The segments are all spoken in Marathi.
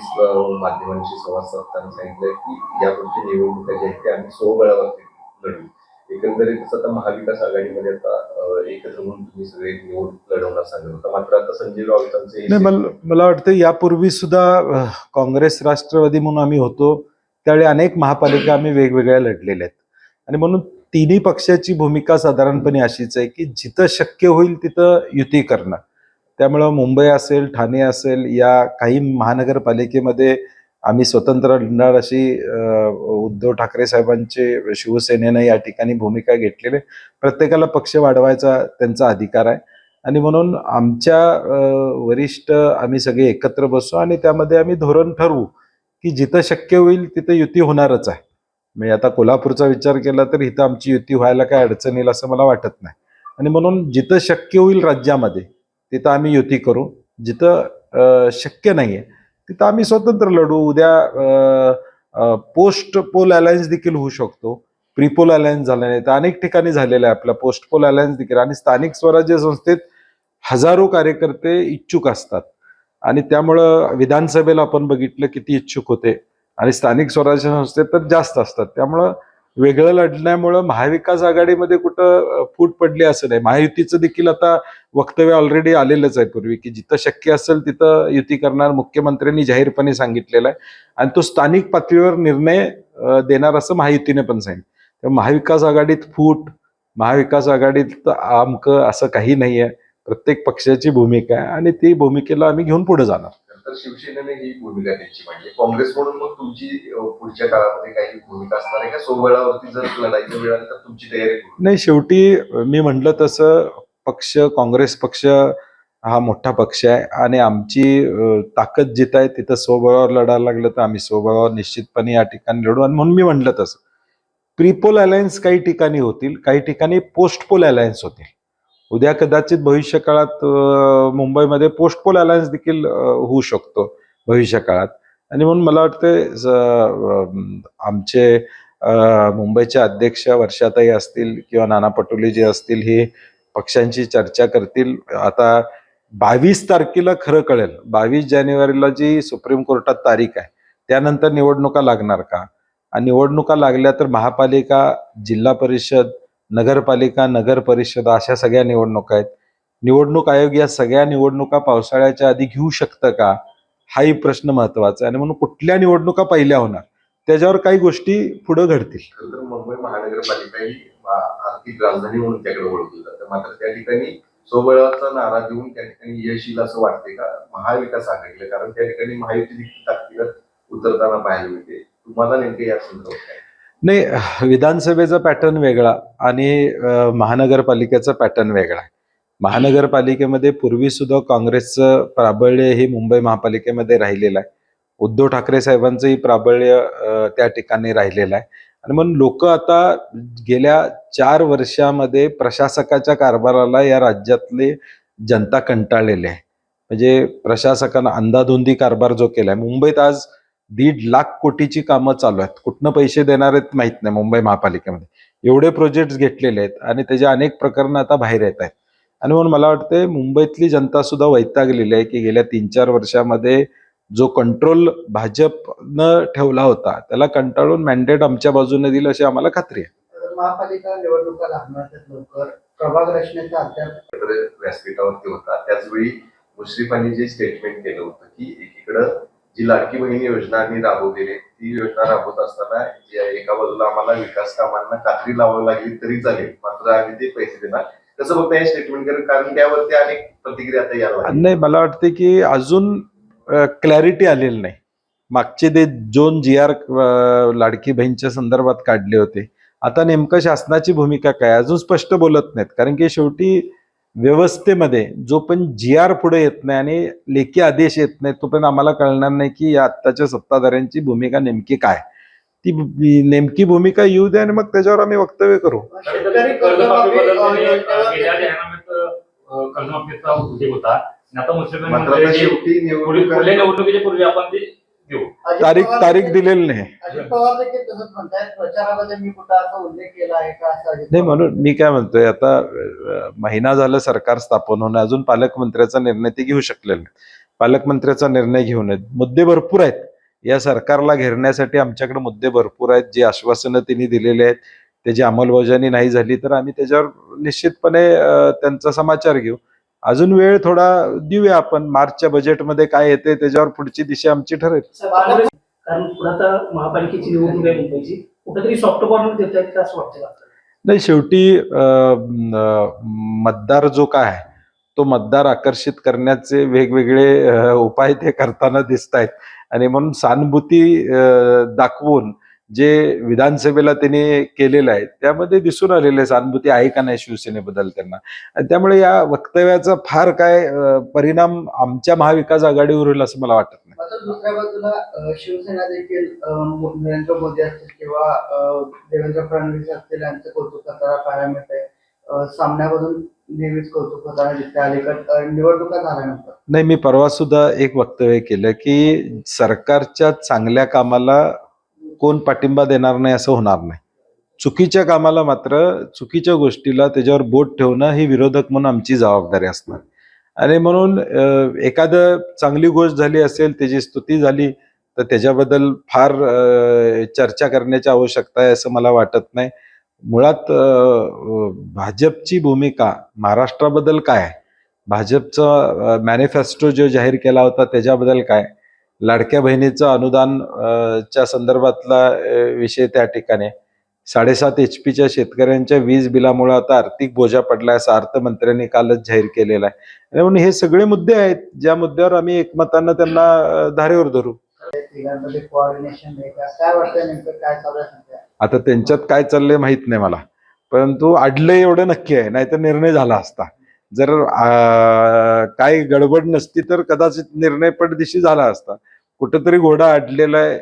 यापूर्वीच माध्यमांशी संवाद साधताना सांगितलं की यापुढची निवडणुका जी आहेत ते आम्ही स्वबळावरती लढू. एकंदरीत आता महाविकास आघाडीमध्ये आता एकत्र म्हणून तुम्ही सगळे निवडणूक लढवणार सांगत होता. मात्र आता संजय राऊतांचे मला वाटतं यापूर्वी सुद्धा काँग्रेस राष्ट्रवादी म्हणून आम्ही होतो त्यावेळी अनेक महापालिका आम्ही वेगवेगळ्या लढलेल्या आहेत आणि म्हणून तिन्ही पक्षाची भूमिका साधारणपणे अशीच आहे की जिथं शक्य होईल तिथं युती करणं. त्यामुळं मुंबई असेल, ठाणे असेल, या काही महानगरपालिकेमध्ये आम्ही स्वतंत्र लढणार अशी उद्धव ठाकरे साहेबांचे शिवसेनेनं या ठिकाणी भूमिका घेतलेली. प्रत्येकाला पक्ष वाढवायचा त्यांचा अधिकार आहे आणि म्हणून आमच्या वरिष्ठ आम्ही सगळे एकत्र बसू आणि त्यामध्ये आम्ही धोरण ठरवू की जिथं शक्य होईल तिथं युती होणारच आहे. म्हणजे आता कोल्हापूरचा विचार केला तर इथं आमची युती व्हायला काय अडचण येईल असं मला वाटत नाही आणि म्हणून जिथं शक्य होईल राज्यामध्ये तिथं आम्ही युती करू. जिथं शक्य नाहीये तिथं आम्ही स्वतंत्र लढू. उद्या पोस्ट पोल अलायन्स देखील होऊ शकतो. प्रीपोल अलायन्स झाला नाही तर अनेक ठिकाणी झालेला आहे आपला पोस्ट पोल अलायन्स देखील. आणि स्थानिक स्वराज्य संस्थेत हजारो कार्यकर्ते इच्छुक असतात आणि त्यामुळं विधानसभेला आपण बघितलं किती इच्छुक होते आणि स्थानिक स्वराज्य संस्थेत तर जास्त असतात. त्यामुळं वेगळं लढण्यामुळं महाविकास आघाडीमध्ये कुठं फूट पडली असं नाही. महायुतीचं देखील आता वक्तव्य ऑलरेडी आलेलंच आहे पूर्वी की जिथं शक्य असेल तिथं युती करणार मुख्यमंत्र्यांनी जाहीरपणे सांगितलेलं आहे आणि तो स्थानिक पातळीवर निर्णय देणार असं महायुतीने पण सांगितलं. तर महाविकास आघाडीत फूट, महाविकास आघाडीत आमकं असं काही नाहीये. प्रत्येक पक्षाची भूमिका आहे आणि ती भूमिकेला आम्ही घेऊन पुढे जाणार. तर शिवसेनेने ही भूमिका त्यांची मांडली. काँग्रेस म्हणून मग तुमची पुढच्या काळामध्ये काही भूमिका असणार आहे का? स्वबळावरती जर लढायचं मिळालं तर तुमची तयारी नाही. शेवटी मी म्हटलं तसं पक्ष, काँग्रेस पक्ष हा मोठा पक्ष आहे आणि आमची ताकद जिथं आहे तिथं स्वबळावर लढायला लागलं तर आम्ही स्वबळावर निश्चितपणे या ठिकाणी लढू. आणि म्हणून मी म्हटलं तसं प्रीपोल अलायन्स काही ठिकाणी होतील, काही ठिकाणी पोस्ट पोल अलायन्स होतील. उद्या कदाचित भविष्य काळात मुंबईमध्ये पोस्ट पोल अलायन्स देखील होऊ शकतो भविष्य काळात. आणि म्हणून मला वाटतं आमचे मुंबईचे अध्यक्ष वर्षाताई असतील किंवा नाना पटोले जे असतील हे पक्षांची चर्चा करतील. आता 22 तारखेला खरं कळेल. 22 जानेवारीला जी सुप्रीम कोर्टात तारीख आहे त्यानंतर निवडणुका लागणार का, आणि निवडणुका लागल्या तर महापालिका, जिल्हा परिषद, नगरपालिका, नगर परिषद अशा सगळ्या निवडणुका आहेत. निवडणूक आयोग या सगळ्या निवडणुका पावसाळ्याच्या आधी घेऊ शकतं का, हाही प्रश्न महत्वाचा आहे. आणि म्हणून कुठल्या निवडणुका पहिल्या होणार त्याच्यावर काही गोष्टी पुढे घडतील. मुंबई महानगरपालिका ही आर्थिक राजधानी म्हणून त्याकडे ओळखली जाते. मात्र त्या ठिकाणी स्वबळाचा नारा देऊन त्या ठिकाणी यश येईल असं वाटते का महाविकास आघाडीला? कारण त्या ठिकाणी महायुती देखील ताकदीवर उतरताना पाहायला मिळते. तुम्हाला नेमके या संदर्भात नाही, विधानसभेचा पॅटर्न वेगळा आणि महानगरपालिकेचा पॅटर्न वेगळा आहे. महानगरपालिकेमध्ये पूर्वी सुद्धा काँग्रेसचं प्राबल्य हे मुंबई महापालिकेमध्ये राहिलेलं आहे. उद्धव ठाकरे साहेबांचंही प्राबल्य त्या ठिकाणी राहिलेलं आहे. आणि म्हणून लोक आता गेल्या 4 वर्षामध्ये प्रशासकाच्या कारभाराला या राज्यातले जनता कंटाळलेले आहे. म्हणजे प्रशासकानं अंधाधुंदी कारभार जो केलाय. मुंबईत आज 1.5 लाख कोटीची कामं चालू आहेत. कुठनं पैसे देणार आहेत माहित नाही. मुंबई महापालिकेमध्ये एवढे प्रोजेक्ट घेतलेले आहेत आणि त्याचे अनेक प्रकरणं आता बाहेर येत आहेत. आणि म्हणून मला वाटतं मुंबईतली जनता सुद्धा वैतागलेली आहे की गेल्या 3-4 वर्षामध्ये जो कंट्रोल भाजपनं ठेवला होता त्याला कंटाळून मॅन्डेट आमच्या बाजूने दिलं अशी आम्हाला खात्री आहे. महापालिका निवडणुका लागणार लवकर, प्रभाग रचनेचा अद्याप व्यासपीठावरती होता. त्याचवेळी मुश्रीफांनी जे स्टेटमेंट केलं होतं की एकीकडं जी लाडकी बहीण योजना आम्ही राबवलेली ती योजना राबवत असताना एका बाजूला आम्हाला विकास कामांना कात्री लावावी लागली तरी चालेल, मात्र आम्ही ते पैसे देणार. कसं बघता हे स्टेटमेंट करेल? कारण त्यावरती अनेक प्रतिक्रिया आता यायला नाही. मला वाटते की अजून क्लॅरिटी आलेली नाही. मागचे ते 2 GR लाडकी बहीणच्या संदर्भात काढले होते. आता नेमकं शासनाची भूमिका काय अजून स्पष्ट बोलत नाहीत. कारण की शेवटी व्यवस्थेमध्ये जो पण GR पुढे येत नाही आणि लेखी आदेश येत नाही तोपर्यंत आम्हाला कळणार नाही की या आत्ताच्या सत्ताधाऱ्यांची भूमिका नेमकी काय. ती नेमकी भूमिका येऊ द्या आणि मग त्याच्यावर आम्ही वक्तव्य करू. तारीख दिलेली नाही. नाही, म्हणून मी काय म्हणतोय आता महिना झालं सरकार स्थापन होणं, अजून पालकमंत्र्याचा निर्णय ते घेऊ शकलेला नाही. पालकमंत्र्याचा निर्णय घेऊन आहेत. मुद्दे भरपूर आहेत या सरकारला घेरण्यासाठी, आमच्याकडे मुद्दे भरपूर आहेत. जी आश्वासनं त्यांनी दिलेली आहेत त्याची अंमलबजावणी नाही झाली तर आम्ही त्याच्यावर निश्चितपणे त्यांचा समाचार घेऊ. अजून वेळ थोडा देऊया आपण. मार्चच्या बजेटमध्ये काय येते त्याच्यावर पुढची दिशा आमची ठरेल. कारण पुढे आता महापालिकेची निवडणूक आहे मुंबईची, कुठेतरी सॉफ्ट कॉर्नर देत आहेत का असं वाटतं? नाही, शेवटी मतदार जो काय आहे तो मतदार आकर्षित करण्याचे वेगवेगळे उपाय ते करताना दिसत आहेत. आणि म्हणून सहानुभूती दाखवून जे विधानसभेला त्यांनी केलेलं आहे त्यामध्ये दिसून आलेले सहानुभूती आहे का नाही शिवसेनेबद्दल त्यांना. आणि त्यामुळे या वक्तव्याचा फार काय परिणाम आमच्या महाविकास आघाडीवर होईल असं मला वाटत नाही. मात्र दुसऱ्या बाजूला शिवसेना देखील नरेंद्र मोदी असतील किंवा देवेंद्र फडणवीस असतील यांचं कौतुक करताना पाहायला मिळतंय. सामन्यामधून नेहमीच कौतुक होताना दिसते अलीकडे निवडणुका झाल्यानंतर. नाही, मी परवा सुद्धा एक वक्तव्य केलं की सरकारच्या चांगल्या कामाला कोण पाठिंबा देणार नाही असं होणार नाही. चुकीच्या कामाला मात्र, चुकीच्या गोष्टीला त्याच्यावर बोट ठेवणं ही विरोधक म्हणून आमची जबाबदारी असणार. आणि म्हणून एखादं चांगली गोष्ट झाली असेल, त्याची स्तुती झाली तर त्याच्याबद्दल फार चर्चा करण्याची आवश्यकता आहे असं मला वाटत नाही. मुळात भाजपची भूमिका महाराष्ट्राबद्दल काय आहे, भाजपचा मॅनिफेस्टो जो जाहीर केला होता त्याच्याबद्दल काय, लाडक्या बहिणीचं अनुदान च्या संदर्भातला विषय त्या ठिकाणी, 7.5 HP शेतकऱ्यांच्या वीज बिलामुळे आता आर्थिक बोजा पडलाय असं अर्थमंत्र्यांनी कालच जाहीर केलेला आहे. आणि म्हणून हे सगळे मुद्दे आहेत ज्या मुद्द्यावर आम्ही एकमतानं त्यांना धारेवर धरू. तिघांमध्ये कोऑर्डिनेशन नाही का, काय वाटतं नेमकं काय चालू आहे सध्या? आता त्यांच्यात काय चाललंय माहित नाही मला, परंतु अडलंय एवढं नक्की आहे, नाहीतर निर्णय झाला असता. जर काही गडबड नसती तर कदाचित निर्णय पटदिशी झाला असता. कुठंतरी घोडा अडलेला आहे,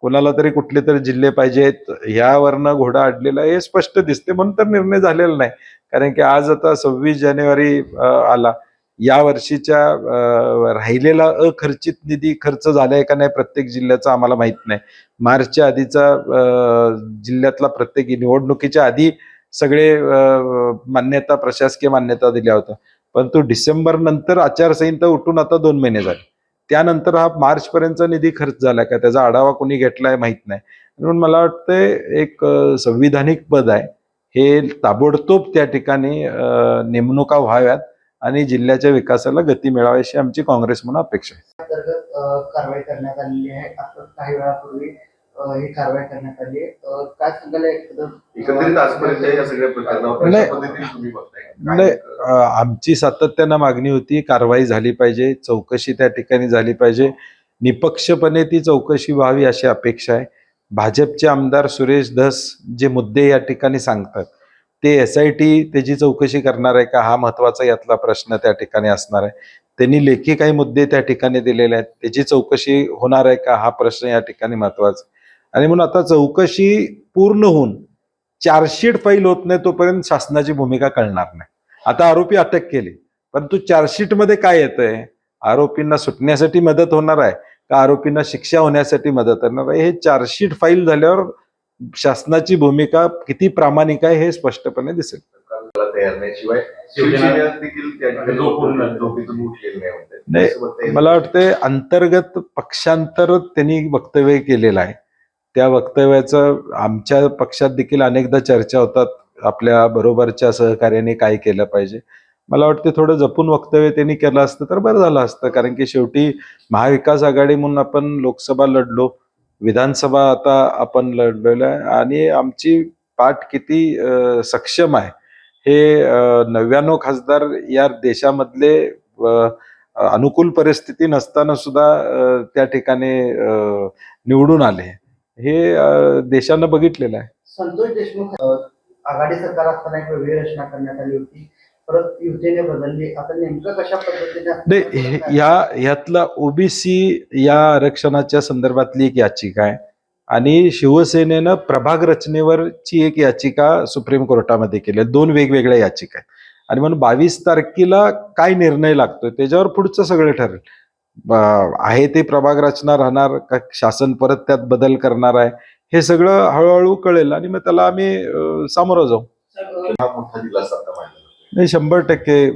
कोणाला तरी कुठले तरी जिल्हे पाहिजेत यावरनं घोडा अडलेला आहे हे स्पष्ट दिसते, म्हणून तर निर्णय झालेला नाही. कारण की आज आता 26 जानेवारी आला. या वर्षीच्या राहिलेला अखर्चित निधी खर्च झालाय का नाही प्रत्येक जजिल्ह्याचा आम्हाला माहित नाही. मार्चच्या आधीचा जिल्ह्यातला प्रत्येक निवडणुकीच्या आधी सगळे मान्यता, प्रशासकीय मान्यता दिल्या होत्या. परंतु डिसेंबर नंतर आचारसंहिता उठून आता 2 महिने झाले. त्यानंतर हा मार्च पर्यंतचा निधी खर्च झाला का त्याचा आढावा कोणी घेतलाय माहित नाही. म्हणून मला वाटतंय एक संविधानिक पद आहे, हे ताबडतोब त्या ठिकाणी नेमणुका व्हाव्यात आणि जिल्ह्याच्या विकासाला गती मिळावी अशी आमची काँग्रेस म्हणून अपेक्षा आहे. अंतर्गत कारवाई करण्यात आलेली आहे. आता काही वेळापूर्वी ही कारवाई करण्यात आली आहे. काय सांगायला एकंदरीत आजपर्यंत या सगळ्या प्रकरणावर नाही. कशा पद्धतीने तुम्ही बघताय? नाही, आमची सातत्यानं मागणी होती कारवाई झाली पाहिजे, चौकशी त्या ठिकाणी झाली पाहिजे, निपक्षपणे ती चौकशी व्हावी अशी अपेक्षा आहे. भाजपचे आमदार सुरेश धस जे मुद्दे या ठिकाणी सांगतात ते SIT त्याची चौकशी करणार आहे का, हा महत्वाचा यातला प्रश्न त्या ठिकाणी असणार आहे. त्यांनी लेखी काही मुद्दे त्या ठिकाणी दिलेले आहेत, त्याची चौकशी होणार आहे का, हा प्रश्न या ठिकाणी महत्वाचा. आणि म्हणून आता चौकशी पूर्ण होऊन चार्जशीट फाईल होत नाही तोपर्यंत शासनाची भूमिका कळणार नाही. आता आरोपी अटक केली, परंतु चार्जशीट मध्ये काय येतंय, आरोपींना सुटण्यासाठी मदत होणार आहे का आरोपींना शिक्षा होण्यासाठी मदत होणार आहे, हे चार्जशीट फाईल झाल्यावर शासनाची भूमिका किती प्रामाणिक आहे हे स्पष्टपणे दिसेल. तयार नाही, शिवाय शिवसेनेत देखील त्या ठिकाणी झोपेतून उठलेले नाही म्हणतात. नाही, मला वाटतंय अंतर्गत पक्षांतर त्यांनी वक्तव्य केलेलं आहे. त्या वक्तव्याचं आमच्या पक्षात देखील अनेकदा चर्चा होतात, आपल्या बरोबरच्या सहकार्याने काय केलं पाहिजे. मला वाटतं थोडं जपून वक्तव्य त्यांनी केलं असतं तर बरं झालं असतं. कारण की शेवटी महाविकास आघाडी म्हणून आपण लोकसभा लढलो, विधानसभा आता आपण लढलेलो आहे आणि आमची पाठ किती सक्षम आहे हे 99 खासदार या देशामधले अनुकूल परिस्थिती नसताना सुद्धा त्या ठिकाणी निवडून आले हे देशानं बघितलेलं आहे. संतोष देशमुख आघाडी सरकार असताना एक वेगळी रचना करण्यात आली होती, परत युतीने बदलली. आता नेमकं कशा पद्धतीने यातला OBC या आरक्षणाच्या संदर्भातली एक याचिका आहे आणि शिवसेनेनं प्रभाग रचनेवरची एक याचिका सुप्रीम कोर्टामध्ये केली. 2 वेगवेगळ्या याचिका आहेत आणि म्हणून 22 तारखेला काय निर्णय लागतोय त्याच्यावर पुढचं सगळं ठरेल. आहे ते प्रभाग रचना राहणार का शासन परत त्यात बदल करणार आहे हे सगळं हळूहळू कळेल आणि मग त्याला आम्ही सामोरं जाऊ. हा मोठा दिलासा आता मानला जातोय. नाही, 100%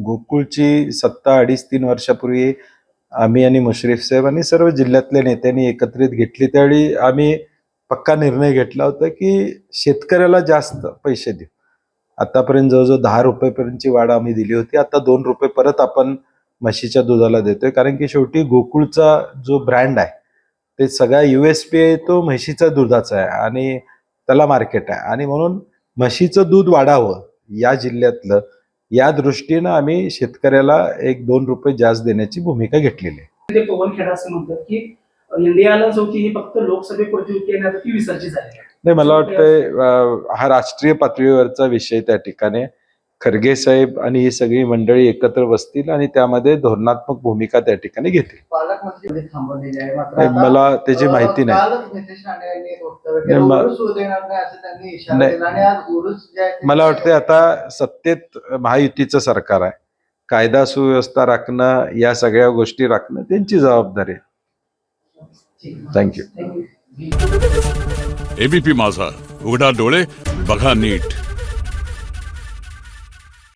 गोकुळची सत्ता 2.5-3 वर्षापूर्वी आम्ही आणि मुश्रीफ साहेब आणि सर्व जिल्ह्यातल्या नेत्यांनी एकत्रित घेतली, त्यावेळी आम्ही पक्का निर्णय घेतला होता की शेतकऱ्याला जास्त पैसे देऊ. आतापर्यंत जवळजवळ 10 रुपयेपर्यंतची वाढ आम्ही दिली होती. आता 2 रुपये परत आपण म्हशीच्या दुधाला देतोय, कारण की शेवटी गोकुळचा जो ब्रँड आहे ते सगळा USP आहे तो म्हशीच्या दुधाचा आहे आणि त्याला मार्केट आहे, आणि म्हणून म्हशीचं दूध वाढावं या जिल्ह्यातलं, या दृष्टीनं आम्ही शेतकऱ्याला 1-2 रुपये जास्त देण्याची भूमिका घेतलेली आहे. ते पवन खेडा असं म्हणतात की इंडियाला जो की ही फक्त लोकसभेपुरती होती आणि आता ती विसर्जित झाली आहे. नाही, मला वाटतंय हा राष्ट्रीय पातळीवरचा विषय त्या ठिकाणी खरगे साहेब आणि ही सगळी मंडळी एकत्र बसतील आणि त्यामध्ये धोरणात्मक भूमिका त्या ठिकाणी घेतील. पालकमंत्री थांबवलेली आहे, मात्र नाही, आता, मला त्याची माहिती नाही. कालच नितेश राणे यांनी एक वक्तव्य नाही, केलं, मा- उरूस होऊ देणार नाही असं त्यांनी इशारा नाही. दिला आणि आज उरूस जे आहे ते- मला वाटतंय आता सत्तेत महायुतीचं सरकार आहे, कायदा सुव्यवस्था राखणं, या सगळ्या गोष्टी राखणं त्यांची जबाबदारी आहे. थँक्यू. Thank you. एबीपी माझा, उघडा डोळे बघा नीट.